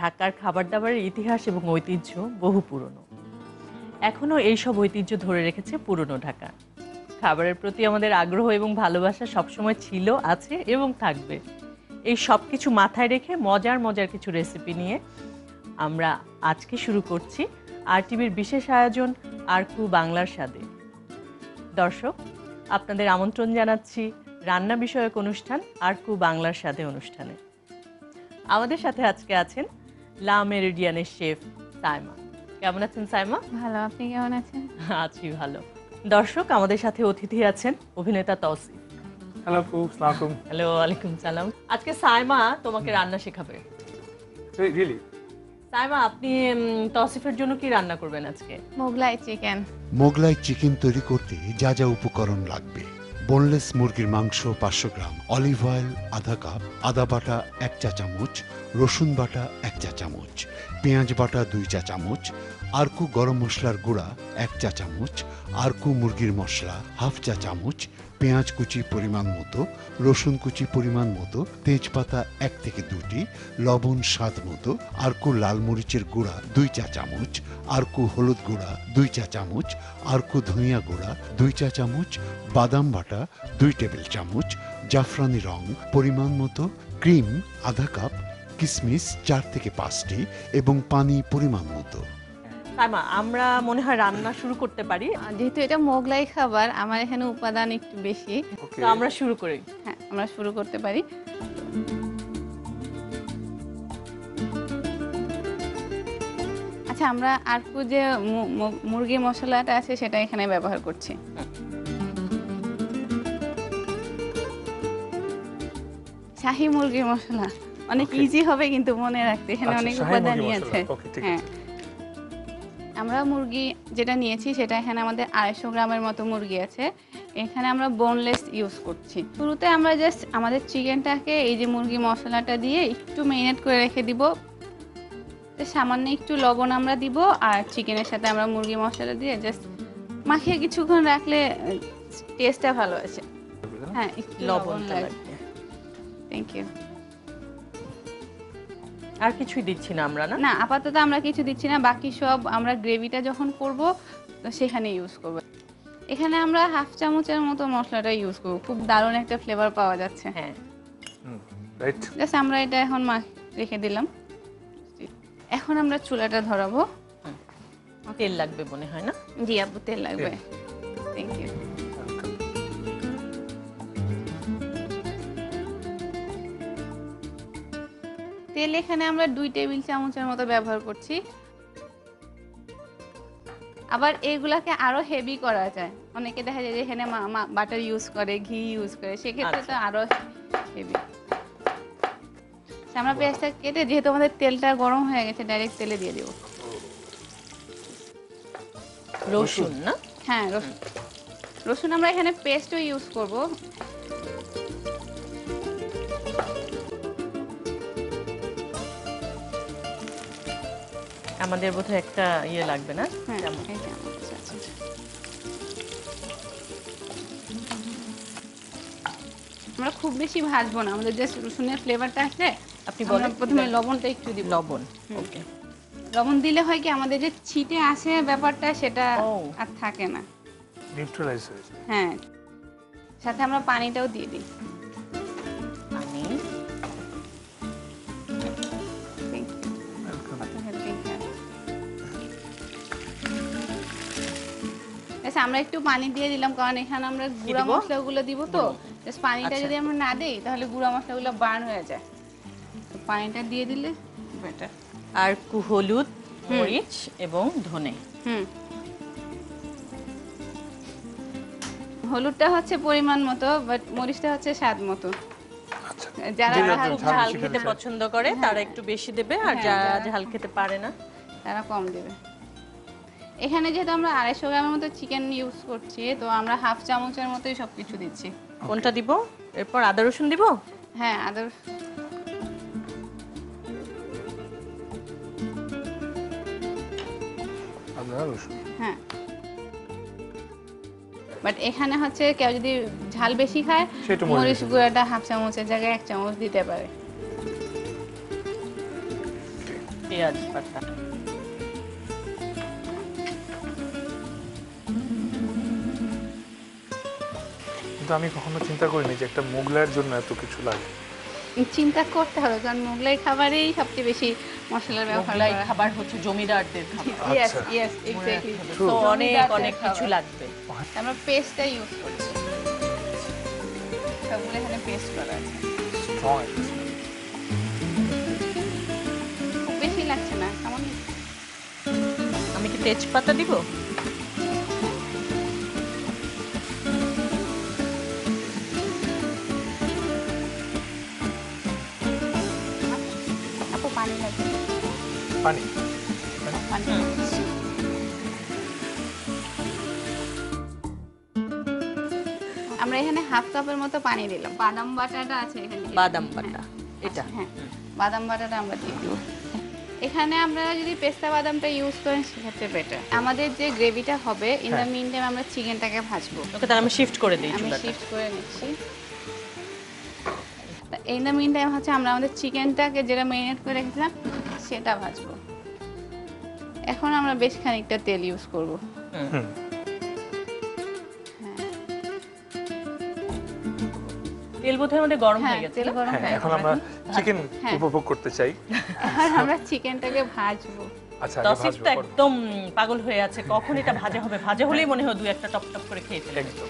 ঢাকার খাবার-দাবারের ইতিহাস এবং ঐতিহ্য বহু পুরনো। এখনো এইসব ঐতিহ্য ধরে রেখেছে পুরনো ঢাকা। খাবারের প্রতি আমাদের আগ্রহ এবং ভালোবাসা সবসময় ছিল, আছে এবং থাকবে। এই সব কিছু মাথায় রেখে মজার মজার কিছু রেসিপি নিয়ে আমরা আজকে শুরু করছি RTVর বিশেষ আয়োজন আরকু বাংলার স্বাদে। দর্শক, আপনাদের আমন্ত্রণ জানাচ্ছি রান্না বিষয়ক অনুষ্ঠান আরকু বাংলার স্বাদে অনুষ্ঠানে। আমাদের সাথে আজকে আছেন লা মেরিডিয়ানের শেফ সাইমা। কেমন আছেন সাইমা? ভালো, আপনি কেমন আছেন? আছি ভালো। দর্শক, আমাদের সাথে অতিথি আছেন অভিনেতা তৌসিফ। হ্যালো আপু, আসসালামু আলাইকুম। হ্যালো, ওয়ালাইকুম সালাম। আজকে সাইমা তোমাকে রান্না শেখাবে। রিয়েলি? সাইমা, আপনি তৌসিফের জন্য কি রান্না করবেন আজকে? মোগলাই চিকেন। মোগলাই চিকেন তৈরি করতে যা যা উপকরণ লাগবে: বোনলেস মুরগির মাংস 500 গ্রাম, অলিভ অয়েল আধা কাপ, আদা বাটা 1 চা চামচ, রসুন বাটা 1 চা চামচ, পেঁয়াজ বাটা 2 চা চামচ, আরকু গরম মশলার গুঁড়া 1 চা চামচ, আরকু মুরগির মশলা হাফ চা চামচ, পেঁয়াজ কুচি পরিমাণ মতো, রসুন কুচি পরিমাণ মতো, তেজপাতা 1 থেকে 2টি, লবণ স্বাদ মতো, আরকু লাল মরিচের গুঁড়া 2 চা চামচ, আরকু হলুদ গুঁড়া 2 চা চামচ, আরকু ধনিয়া গুঁড়া 2 চা চামচ, বাদাম বাটা 2 টেবিল চামচ, জাফরানি রং পরিমাণ মতো, ক্রিম আধা কাপ, কিশমিশ 4 থেকে 5টি এবং পানি পরিমাণ মতো। সাইমা, আমরা মনে হয় রান্না শুরু করতে পারি। যেহেতু এটা মোগলাই খাবার, আমার এখানে উপাদান একটু বেশি। তো আমরা শুরু করি। হ্যাঁ, আমরা শুরু করতে পারি। আচ্ছা, আমরা আরকু যে মুরগি মশলাটা আছে সেটা এখানে ব্যবহার করছি। শাহী মুরগির মশলা অনেক ইজি হবে কিন্তু মনে রাখতে, এখানে অনেক উপাদানই আছে। হ্যাঁ, আমরা মুরগি যেটা নিয়েছি সেটা এখানে আমাদের 250 গ্রামের মতো মুরগি আছে। এখানে আমরা বোনলেস ইউজ করছি। শুরুতে আমরা জাস্ট আমাদের চিকেনটাকে এই যে মুরগি মশলাটা দিয়ে একটু মেরিনেট করে রেখে দিব। সামান্য একটু লবণ আমরা দিব, আর চিকেনের সাথে আমরা মুরগি মশলা দিয়ে জাস্ট মাখিয়ে কিছুক্ষণ রাখলে টেস্টটা ভালো আছে। হ্যাঁ, একটু লবণ লাগবে। Thank you. আর কিছুই দিচ্ছি না আমরা? না, আপাতত আমরা কিছু দিচ্ছি না, বাকি সব আমরা গ্রেভিটা যখন করব তো সেখানে ইউজ করব। এখানে আমরা হাফ চামচের মতো মশলাটা ইউজ করব, খুব দারুণ একটা ফ্লেভার পাওয়া যাচ্ছে। হ্যাঁ, রাইট। জাস্ট আমরা এটা এখন রেখে দিলাম। এখন আমরা চুলাটা ধরাবো। তেল লাগবে মনে হয় না? জি আপু, তেল লাগবে। Thank you. তেল এখানে আমরা 2 টেবিল চামচের মতো ব্যবহার করছি। আবার এগুলাকে আরো হেভি করা যায়, অনেকে দেখা যায় যে এখানে বাটার ইউজ করে, ঘি ইউজ করে, সেক্ষেত্রে তো আরো হেভি। আমরা পেঁয়াজটা কেটে, যেহেতু আমাদের তেলটা গরম হয়ে গেছে, ডাইরেক্ট তেলে দিয়ে দেব। রসুন না? হ্যাঁ, রসুন। রসুন আমরা এখানে পেস্টও ইউজ করব। আমাদের বোধহয় একটা ইয়ে লাগবে না? হ্যাঁ, যেমন এই যে আমার কাছে আছে। আমরা খুব বেশি ভাজবো না, আমাদের জাস্ট রসুনের ফ্লেভারটা আসলে আপনি বলেন। প্রথমে লবণটা একটু দিব। লবণ, ওকে। লবণ দিলে হয় কি, আমাদের যে ছিটে আসে ব্যাপারটা সেটা আর থাকে না, নিউট্রালাইজ হয়ে যায়। হ্যাঁ, সাথে আমরা পানিটাও দিয়ে দিই। পানি। আমরা একটু পানি দিয়ে দিলাম, কারণ এখানে আমরা গুঁড়া মশলাগুলো দিব, তো পানিটা যদি আমরা না দিই তাহলে গুঁড়া মশলাগুলো বার্ন হয়ে যায়। তো পানিটা দিয়ে দিলে বেটার। আর হলুদ, মরিচ এবং ধনে। হলুদটা হচ্ছে পরিমাণ মতো, বাট মরিচটা হচ্ছে স্বাদ মতো। যারা ঝাল খেতে পছন্দ করে তারা একটু বেশি দেবে, আর যারা ঝাল খেতে পারে না তারা কম দেবে। এখানে যেহেতু আমরা 250 গ্রামের মতো চিকেন ইউজ করছি, তো আমরা হাফ চামচের মতোই সবকিছু দিচ্ছি। কোনটা দিব? এরপর আদা রসুন দিব? হ্যাঁ, আদা রসুন। হ্যাঁ, বাট এখানে হচ্ছে কেউ যদি ঝাল বেশি খায়, মরিচ গুঁড়াটা হাফ চামচের জায়গায় 1 চামচ দিতে পারে। পেঁয়াজ বাটা, কিন্তু আমি কখনো চিন্তা করিনি যে একটা মোগলাইয়ের জন্য এত কিছু লাগে। চিন্তা করতে হবে, কারণ মোগলাই খাবারেই সবচেয়ে বেশি মশলার ব্যবহার মোগলাই করা হয়। খাবার হচ্ছে জমিদারদের খাবার। Yes, আচ্ছা। yes, exactly. তো অনেক জমিদারদের অনেক কিছু খাবার। লাগবে। আমরা পেস্টটা ইউজ করছি, সবগুলো এখানে পেস্ট করা আছে। স্ট্রং। খুব বেশি লাগছে না, সামান্য। আমি কি তেজপাতা দিব? আপু পানি লাগবে, পানি। পানি। আমরা এখানে হাফ কাপের মতো পানি দিলাম। বাদাম বাটাটা আছে এখানে। বাদাম বাটা এটা। হ্যাঁ, বাদাম বাটাটা আমরা দিয়ে দিব। এখানে আমরা যদি পেস্তা বাদামটা ইউজ করেন সেক্ষেত্রে বেটার। আমাদের যে গ্রেভিটা হবে, ইন দ্য মিন টাইম আমরা চিকেনটাকে ভাজবো। ওকে, তাহলে আমি শিফট করে দিই আমি চুলাটা। শিফট করে নিচ্ছি। ইন দ্য মিন টাইম হচ্ছে আমরা আমাদের চিকেনটাকে যেটা ম্যারিনেট করে রেখেছিলাম সেটা ভাজবো। এখন আমরা বেশ খানিকটা তেল ইউজ করব। হুম। তেল বোধহয় আমাদের গরম হ্যাঁ, হয়ে গেছে। তেল গরম হ্যাঁ, হয়ে এখন আমরা চিকেন হ্যাঁ। উপভোগ করতে চাই। এখন আমরা চিকেনটাকে ভাজবো। আচ্ছা, আগে তসিফ ভাজবো তো পরে। একদম পাগল হয়ে আছে, কখন এটা ভাজা হবে। ভাজা হলেই মনে হয় দুই একটা টপ টপ করে খেয়ে ফেলবে। একদম।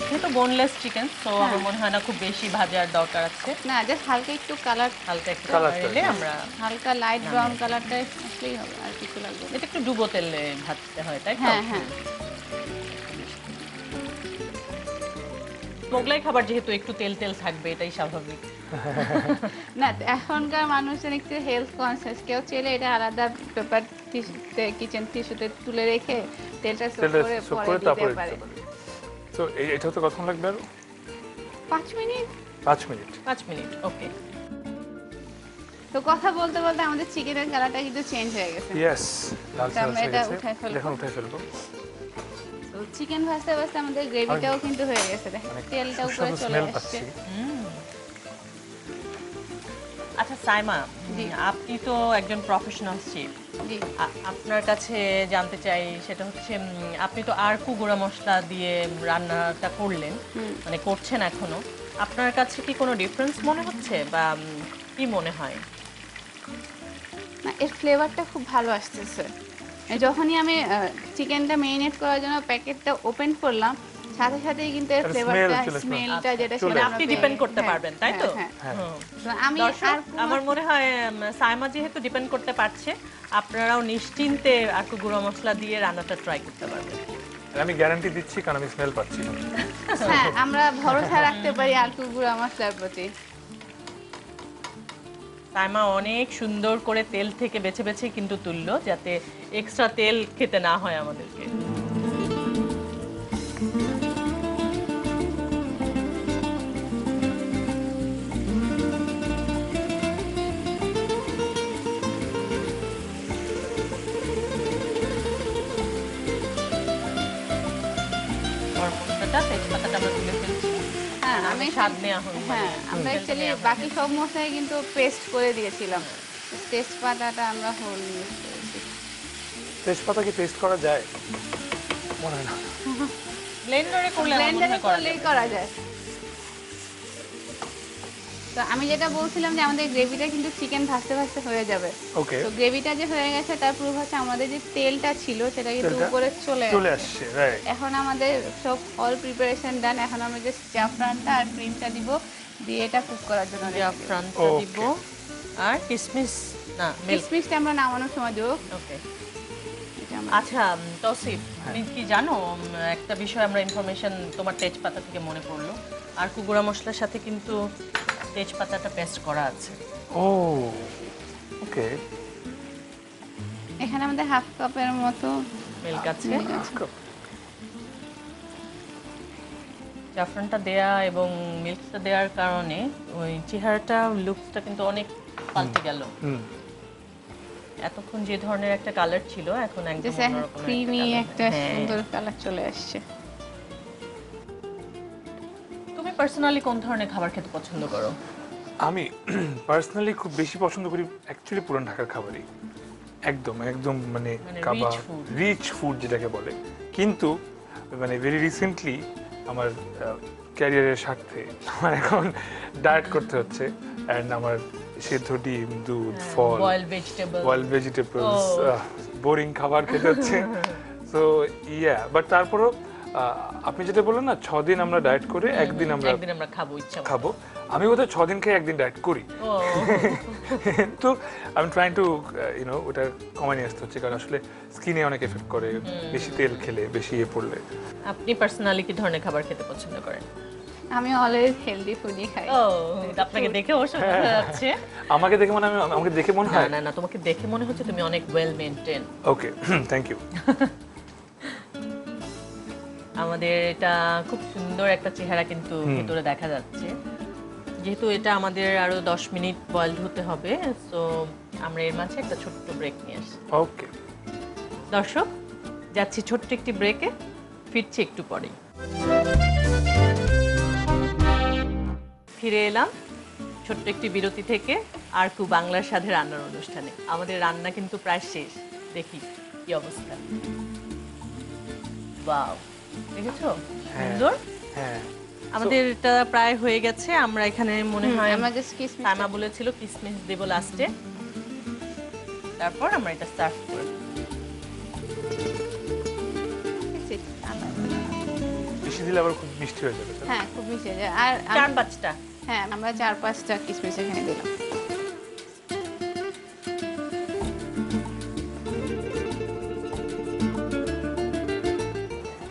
যেহেতু বোনলেস চিকেন, তো আমার মনে হয় না খুব বেশি ভাজার দরকার আছে। না, জাস্ট হালকা একটু কালার, হালকা একটু Colour টা, এলে আমরা হালকা লাইট ব্রাউন কালারটা আসলেই হবে, আর কিছু লাগবে না। এটা একটু ডুবো তেলে ভাজতে হয়, তাই তো? হ্যাঁ, হ্যাঁ। মোগলাই খাবার যেহেতু একটু তেল তেল থাকবে, এটাই স্বাভাবিক। না, এখনকার মানুষজন একটু হেলথ কনসিয়াস। কেউ চাইলে এটা আলাদা পেপার টিস্যুতে, কিচেন টিস্যুতে তুলে রেখে তেলটা সোক তেলটা করে সোক পরে করে দিতে তারপরে পারে। দিতে পারি। তো এটা তো কতক্ষণ লাগবে আরো? 5 মিনিট। 5 মিনিট। 5 মিনিট, ওকে। তো কথা বলতে বলতে আমাদের চিকেনের কালারটা কিন্তু চেঞ্জ হয়ে গেছে। ইয়েস, লালচে আমরা হয়ে এটা গেছে। উঠায় ফেলবো। এখন উঠাই ফেলবো। তো চিকেন ভাজতে ভাজতে আমাদের গ্রেভিটাও কিন্তু হয়ে গেছে। দেখেন অনেক তেলটা উপরে সুস্বাদু চলে স্মেল আসছে। পাচ্ছি। আচ্ছা সাইমা, জি। আপনি তো একজন প্রফেশনাল শেফ। জি। আপনার কাছে জানতে চাই, সেটা হচ্ছে আপনি তো আরকু গুঁড়া মশলা দিয়ে রান্নাটা করলেন, মানে করছেন এখনো। আপনার কাছে কি কোনো ডিফারেন্স মনে হচ্ছে, বা কি মনে হয়? না, এর ফ্লেভারটা খুব ভালো আসতেছে। যখনই আমি চিকেনটা মেরিনেট করার জন্য প্যাকেটটা ওপেন করলাম, সাথে সাথেই কিন্তু এর একটা ফ্লেভারটা, smell চলে আসলো। স্মেলটা যেটা চলে সেটা আসলো। আমরা আপনি পেয়ে ডিপেন্ড গেছি। করতে হ্যাঁ, পারবেন, তাই তো? হ্যাঁ, হ্যাঁ। হুম। তো আমি দর্শক, আর আমার মনে হয় সাইমা যেহেতু ডিপেন্ড করতে পারছে, আপনারাও নিশ্চিন্তে আরকু গুঁড়া মশলা দিয়ে রান্নাটা ট্রাই করতে পারবেন। আর আমি গ্যারান্টি দিচ্ছি, কারণ আমি স্মেল পাচ্ছি। হ্যাঁ, আমরা ভরসা রাখতে পারি আরকু গুঁড়া মশলার প্রতি। সাইমা অনেক সুন্দর করে তেল থেকে বেছে বেছে কিন্তু তুললো, যাতে এক্সট্রা তেল খেতে না হয় আমাদেরকে। গরম মশলাটা, তেজপাতাটা আমরা তুলে ফেলছি। হ্যাঁ, আমি আমি স্বাদ নেওয়া হল। হ্যাঁ, আমরা অ্যাকচুয়ালি বাকি সব মশলাই কিন্তু পেস্ট করে দিয়েছিলাম। তেজপাতাটা আমরা হোল ইউজ করেছি। তেজপাতা কি পেস্ট করা যায়? মনে হয় না। ব্লেন্ডারে করলে আমার মনে ব্লেন্ডারে হয় করা করলেই যাবে। করা যায়। তো আমি যেটা বলছিলাম যে আমাদের গ্রেভিটা কিন্তু চিকেন ভাজতে ভাজতে হয়ে যাবে। ওকে, তো গ্রেভিটা যে হয়ে গেছে তার প্রুফ হচ্ছে আমাদের যে তেলটা ছিল সেটা কিন্তু তেলটা উপরে চলে চলে আসছে। আসছে, রাইট। এখন আমাদের সব অল প্রিপারেশন ডান। এখন আমরা জাস্ট জাফরানটা আর ক্রিমটা দিব, দিয়ে এটা কুক করার জন্য রেখে দিব। জাফরানটা দিব আর কিশমিশ, না মিল্ক। কিশমিশটা আমরা নামানোর সময় দেবো। ওকে। এটা আমরা- আচ্ছা তৌসিফ, তুমি কি জানো, একটা বিষয় আমরা ইনফরমেশন তোমার তেজপাতা থেকে মনে পড়লো, আর গুঁড়া মশলার সাথে কিন্তু তেজপাতাটা পেস্ট করা আছে। ও, ওকে। এখানে আমাদের হাফ কাপের মতো মিল্ক আছে। milk আছে। জাফরানটা দেয়া এবং মিল্কটা দেওয়ার কারণে ওই চেহারাটা, লুকসটা কিন্তু অনেক পাল্টে গেল। হুম। এতক্ষণ যে ধরনের একটা কালার ছিল এখন একদম জাস্ট অন্যরকম ক্রিমি একটা হ্যাঁ। সুন্দর কালার চলে আসছে। তুমি পার্সোনালি কোন ধরনের খাবার খেতে পছন্দ করো? আমি পার্সোনালি খুব বেশি পছন্দ করি অ্যাকচুয়ালি পুরান ঢাকার খাবারই, একদম একদম মানে মানে কাবাব, rich food। রিচ ফুড যেটাকে বলে। কিন্তু মানে ভেরি রিসেন্টলি আমার ক্যারিয়ারের স্বার্থে আমার এখন ডায়েট করতে হচ্ছে, অ্যান্ড আমার সেদ্ধ ডিম, দুধ, ফল, boil vegetable. Boiled vegetables, Oh. Boring খাবার খেতে হচ্ছে। সো ইয়া, বাট তারপরও আপনি যেটা বললেন না 6 দিন আমরা ডায়েট করে একদিন আমরা খাবো ইচ্ছা মতো। খাবো, আমি বোধহয় 6 দিন খেয়ে একদিন ডায়েট করি। ও তো আমি ট্রাইং টু ওটা কমায় নিয়ে আসতে হচ্ছে, কারণ আসলে স্কিনে অনেক এফেক্ট করে বেশি তেল খেলে, বেশি ইয়ে পড়লে। আপনি পার্সোনালি কি ধরনের খাবার খেতে পছন্দ করেন? আমি অলওয়েজ হেলদি ফুডই খাই। ও আপনাকে দেখে অবশ্য বোঝা যাচ্ছে। আমাকে দেখে মনে হয়, আমাকে দেখে মনে না হয় না না, তোমাকে দেখে মনে হচ্ছে তুমি অনেক well maintain. Okay, thank you. আমাদের এটা খুব সুন্দর একটা চেহারা কিন্তু ভিতরে দেখা যাচ্ছে। যেহেতু এটা আমাদের আরো 10 মিনিট বয়েলড হতে হবে, সো আমরা এর মাঝে একটা ছোট্ট ব্রেক নিয়ে আসি। ওকে, দর্শক, যাচ্ছি ছোট্ট একটি ব্রেকে, ফিরছি একটু পরেই। ফিরে এলাম ছোট্ট একটি বিরতি থেকে আরকু বাংলার স্বাদে রান্নার অনুষ্ঠানে। আমাদের রান্না কিন্তু প্রায় শেষ, দেখি কি অবস্থা। ওয়াও, দেখেছো সুন্দর। হ্যাঁ, আমাদের এটা প্রায় হয়ে গেছে। আমরা এখানে মনে হয় আমরা জাস্ট কিসমিস সাইমা বলেছিল কিসমিস দেব লাস্টে, তারপর আমরা এটা সার্ভ করব। বেশি দিলে আবার খুব মিষ্টি হয়ে যাবে। হ্যাঁ, খুব মিষ্টি হয়ে যায়। আর 4-5টা। হ্যাঁ, আমরা 4-5টা কিসমিস এখানে দিলাম।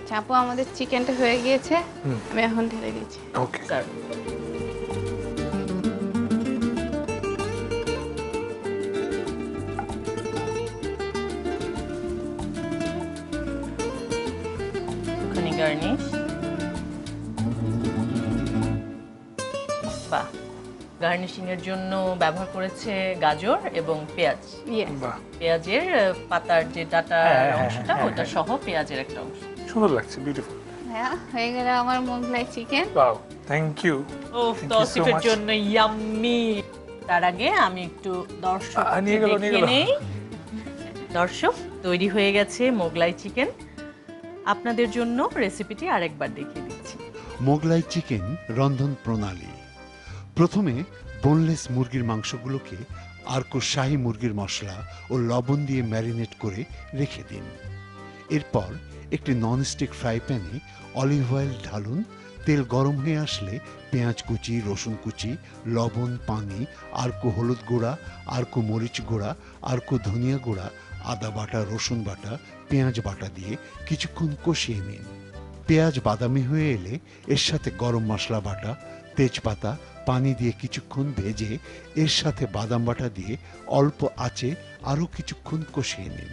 চাপু, আমাদের চিকেনটা হয়ে গিয়েছে, আমি এখন ঢেলে দিচ্ছি। ওকে, স্যার ওখানে গার্নিশ। বাহ, গার্নিশিং এর জন্য ব্যবহার করেছে গাজর এবং পেঁয়াজ। ইয়েস, বাহ, পেঁয়াজের পাতার যে ডাটার হ্যাঁ, হ্যাঁ, অংশটা হ্যাঁ, ওটা হ্যাঁ। সহ পেঁয়াজের একটা অংশ। সুন্দর লাগছে, বিউটিফুল। হ্যাঁ, হয়ে গেল আমার Mughlai chicken. Wow, thank you. ও Thank you so তৌসিফের much. জন্য ইয়াম্মি। তার আগে আমি একটু দর্শক নিয়ে গেল, নিয়ে গেল। নেই। দর্শক, তৈরি হয়ে গেছে মোগলাই চিকেন। আপনাদের জন্য রেসিপিটি আরেকবার দেখিয়ে দিচ্ছি। মোগলাই চিকেন রন্ধন প্রণালী। প্রথমে বোনলেস মুরগির মাংসগুলোকে আরকো শাহী মুরগির মশলা ও লবণ দিয়ে ম্যারিনেট করে রেখে দিন। এরপর একটি ননস্টিক ফ্রাই প্যানে অলিভ অয়েল ঢালুন। তেল গরম হয়ে আসলে পেঁয়াজ কুচি, রসুন কুচি, লবণ, পানি, আরকো হলুদ গুঁড়া, আরকো মরিচ গুঁড়া, আরকো ধনিয়া গুঁড়া, আদা বাটা, রসুন বাটা, পেঁয়াজ বাটা দিয়ে কিছুক্ষণ কষিয়ে নিন। পেঁয়াজ বাদামি হয়ে এলে এর সাথে গরম মশলা বাটা, তেজপাতা, পানি দিয়ে কিছুক্ষণ ভেজে এর সাথে বাদাম বাটা দিয়ে অল্প আঁচে আরও কিছুক্ষণ কষিয়ে নিন।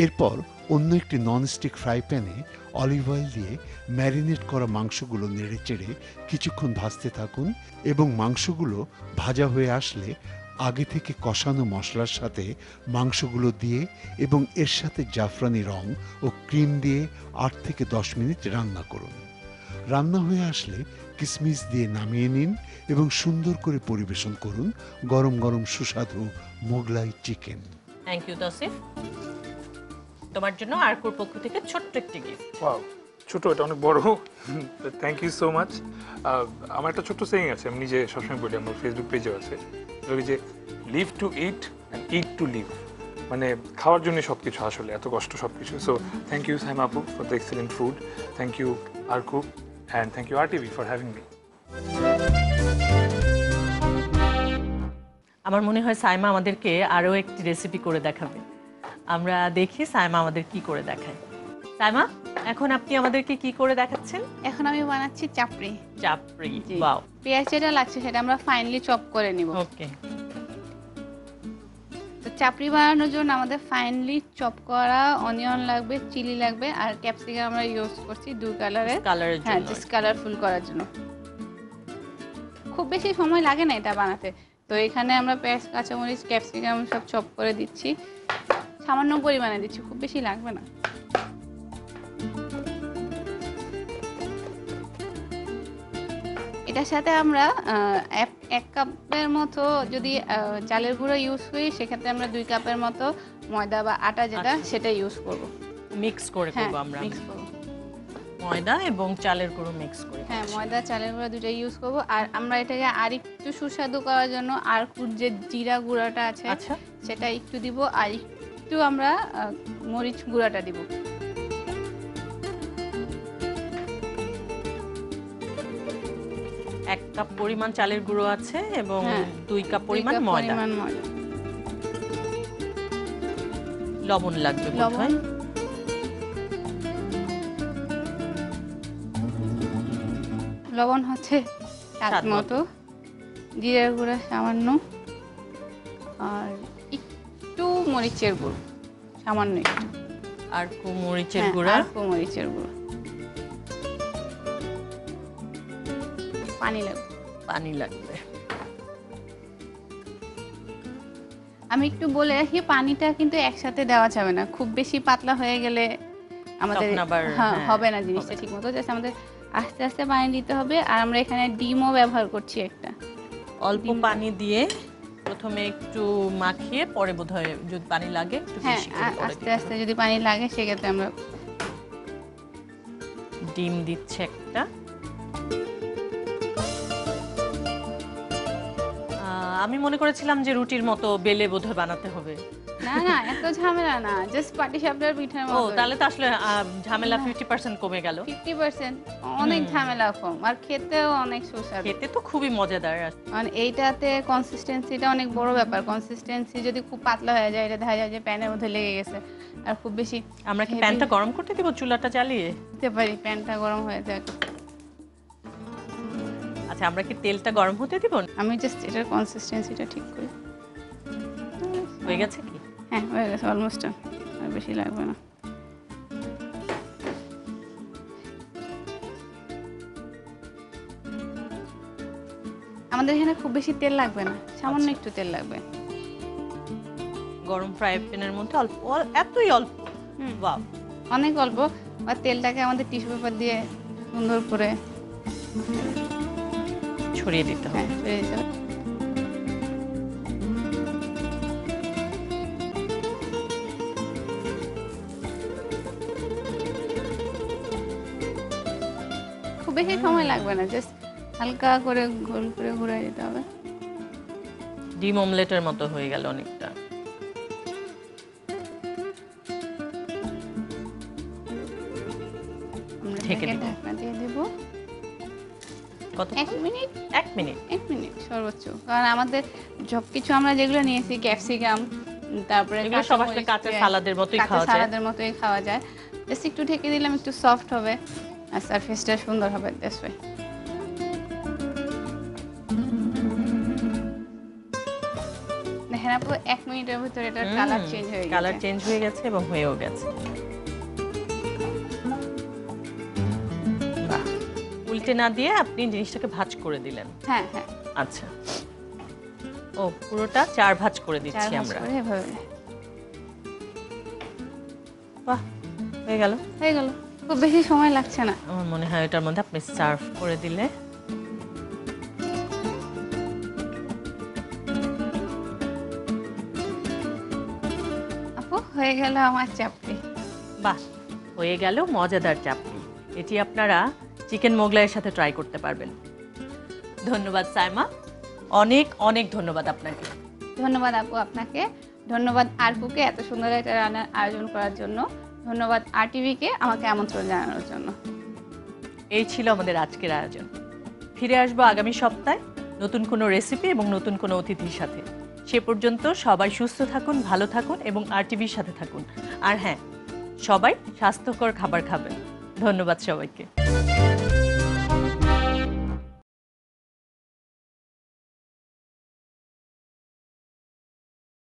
এরপর অন্য একটি ননস্টিক ফ্রাই প্যানে অলিভ অয়েল দিয়ে ম্যারিনেট করা মাংসগুলো নেড়েচেড়ে কিছুক্ষণ ভাজতে থাকুন এবং মাংসগুলো ভাজা হয়ে আসলে আগে থেকে কষানো মশলার সাথে মাংসগুলো দিয়ে এবং এর সাথে জাফরানি রং ও ক্রিম দিয়ে 8 থেকে 10 মিনিট রান্না করুন। রান্না হয়ে আসলে কিশমিশ দিয়ে নামিয়ে নিন এবং সুন্দর করে পরিবেশন করুন গরম গরম সুস্বাদু Mughlai chicken. Thank you Tausif. তোমার জন্য আরকুর পক্ষ থেকে ছোট্ট একটি গিফট। ওয়াও, ছোট, এটা অনেক বড়। Thank you so much. আমার একটা ছোট্ট সেইং আছে, আমি নিজে সবসময় বলি, আমার ফেসবুক পেজেও আছে, যে live to eat and eat to live. মানে খাওয়ার জন্য সব কিছু, আসলে এত কষ্ট সব কিছু। সো থ্যাংক ইউ সাইমা আপু for the excellent food, thank you Arku, and thank you RTV for having me. আমার মনে হয় সাইমা আমাদেরকে আরও একটি রেসিপি করে দেখাবে। আমরা দেখি সাইমা আমাদের কি করে দেখায়। সাইমা, এখন আপনি আমাদেরকে কি করে দেখাচ্ছেন? এখন আমি বানাচ্ছি চাপড়ি। চাপড়ি। জি। ওয়াও, পেঁয়াজ যেটা লাগছে সেটা আমরা ফাইনলি চপ করে নিব। ওকে। তো চাপড়ি বানানোর জন্য আমাদের ফাইনলি চপ করা অনিয়ন লাগবে, চিলি লাগবে, আর ক্যাপসিকাম আমরা ইউজ করছি 2 কালারের। কালারের হ্যাঁ, জন্য। জাস্ট কালারফুল করার জন্য। খুব বেশি সময় লাগে না এটা বানাতে, তো এখানে আমরা পেঁয়াজ, কাঁচামরিচ, ক্যাপসিকাম সব চপ করে দিচ্ছি, সামান্য পরিমাণে দিচ্ছি, খুব বেশি লাগবে না। এটার সাথে আমরা 1 কাপের মতো যদি চালের গুঁড়ো ইউজ করি, সেক্ষেত্রে আমরা 2 কাপের মতো ময়দা বা আটা যেটা সেটা ইউজ করব। মিক্স করে হ্যাঁ, করব আমরা, মিক্স করব। ময়দা এবং চালের গুঁড়ো মিক্স করে। হ্যাঁ, ময়দা চালের গুঁড়া দুটোই ইউজ করব। আর আমরা এটাকে আর একটু সুস্বাদু করার জন্য আর যে জিরা গুঁড়াটা আছে আচ্ছা, সেটা একটু দিব, আর একটু আমরা মরিচ গুঁড়াটা দিব। 1 কাপ পরিমাণ চালের গুঁড়ো আছে এবং হ্যাঁ, 2 কাপ 2 পরিমাণ কাপ ময়দা। পরিমাণ ময়দা। লবণ লাগবে লবণ, বোধহয়। লবণ হচ্ছে স্বাদ স্বাদ মতো, জিরার গুঁড়া সামান্য, আর একটু মরিচের গুঁড়ো সামান্য একটু, আর মরিচের হ্যাঁ, গুঁড়া, আর মরিচের গুঁড়ো। পানি লাগবে। পানি লাগবে। আমি একটু বলে রাখি, পানিটা কিন্তু একসাথে দেওয়া যাবে না, খুব বেশি পাতলা হয়ে গেলে আমাদের তখন আবার, হ্যাঁ, হ্যাঁ, হবে না জিনিসটা হবে না। ঠিক মতো। জাস্ট আমাদের আস্তে আস্তে পানি দিতে হবে। আর আমরা এখানে ডিমও ব্যবহার করছি একটা। অল্প ডিম- পানি দিয়ে প্রথমে একটু মাখিয়ে পরে বোধহয় যদি পানি লাগে একটু হ্যাঁ, বেশি করে পরে আস্তে দিতে আস্তে যদি পানি লাগে সেক্ষেত্রে আমরা হবে। ডিম দিচ্ছে একটা। আমি মনে করেছিলাম যে রুটির মতো বেলে বোধহয় বানাতে হবে। না না, এত ঝামেলা না, জাস্ট পাটিসাপটার পিঠার ও, মতো। তাহলে তো আসলে ঝামেলা 50% কমে গেল। 50% অনেক ঝামেলা কম, আর খেতেও অনেক সুস্বাদু। খেতে তো খুবই মজাদার। মানে এইটাতে কনসিস্টেন্সিটা অনেক বড় ব্যাপার। কনসিস্টেন্সি যদি খুব পাতলা হয়ে যায়, এটা দেখা যায় যে প্যানের মধ্যে লেগে গেছে। আর খুব বেশি আমরা কি heavy প্যানটা গরম করতে দিব চুলাটা জ্বালিয়ে? দিতে পারি, প্যানটা গরম হয়ে যাক। আচ্ছা, আমরা কি তেলটা গরম হতে দিব? আমি জাস্ট এটার কনসিস্টেন্সিটা ঠিক করি। হয়ে গেছে কি? হ্যাঁ, হয়ে গেছে অলমোস্ট, আর বেশি লাগবে না। আমাদের এখানে খুব বেশি তেল লাগবে না, সামান্য আচ্ছা। একটু তেল লাগবে। গরম ফ্রাই প্যানের মধ্যে অল্প, এতই অল্প? হুম। বাহ, অনেক অল্প। আর তেলটাকে আমাদের টিস্যু পেপার দিয়ে সুন্দর করে ছড়িয়ে দিতে হবে। হ্যাঁ ছড়িয়ে দিতে হবে। খুব বেশি সময় লাগবে না, জাস্ট হালকা করে গোল করে ঘুরে দিতে হবে। ডিম অমলেটের মতো হয়ে গেল অনেকটা। আমরা ঢেকে এটাকে দিব। ঢাকনা দিয়ে দেব কত? 1 মিনিট। 1 মিনিট। 1 মিনিট সর্বোচ্চ, কারণ আমাদের সব কিছু আমরা যেগুলো নিয়েছি, ক্যাপসিকাম, তারপরে এগুলো সব আসলে কাঁচা সালাদের মতোই খাওয়া যায়। সালাদের মতোই খাওয়া যায়। জাস্ট একটু ঢেকে দিলাম, একটু সফট হবে আর সারফেসটা সুন্দর হবে। That's why. দেখেন আপু, 1 মিনিটের ভিতরে এটার কালার চেঞ্জ হয়ে গেছে। কালার চেঞ্জ হয়ে গেছে এবং হয়েও গেছে। বাহ, উল্টে না দিয়ে আপনি জিনিসটাকে ভাঁজ করে দিলেন। হ্যাঁ হ্যাঁ, আচ্ছা, ও পুরোটা 4 ভাঁজ করে 4 দিচ্ছি ভাঁজ আমরা। করে এভাবে। বাহ, হয়ে গেল। হয়ে গেল, খুব বেশি সময় লাগছে না। আমার মনে হয় এটার মধ্যে আপনি সার্ভ করে দিলে। আপু, হয়ে গেল আমার চাপড়ি। বাহ, হয়ে গেল মজাদার চাপড়ি। এটি আপনারা চিকেন মোগলাইয়ের সাথে ট্রাই করতে পারবেন। ধন্যবাদ সাইমা, অনেক অনেক ধন্যবাদ আপনাকে। ধন্যবাদ আপু আপনাকে, ধন্যবাদ আরপুকে এত সুন্দর একটা রান্নার আয়োজন করার জন্য, ধন্যবাদ RTVকে আমাকে আমন্ত্রণ জানানোর জন্য। এই ছিল আমাদের আজকের আয়োজন। ফিরে আসবো আগামী সপ্তাহে নতুন কোনো রেসিপি এবং নতুন কোনো অতিথির সাথে। সে পর্যন্ত সবাই সুস্থ থাকুন, ভালো থাকুন এবং RTVর সাথে থাকুন। আর হ্যাঁ, সবাই স্বাস্থ্যকর খাবার খাবেন। ধন্যবাদ সবাইকে।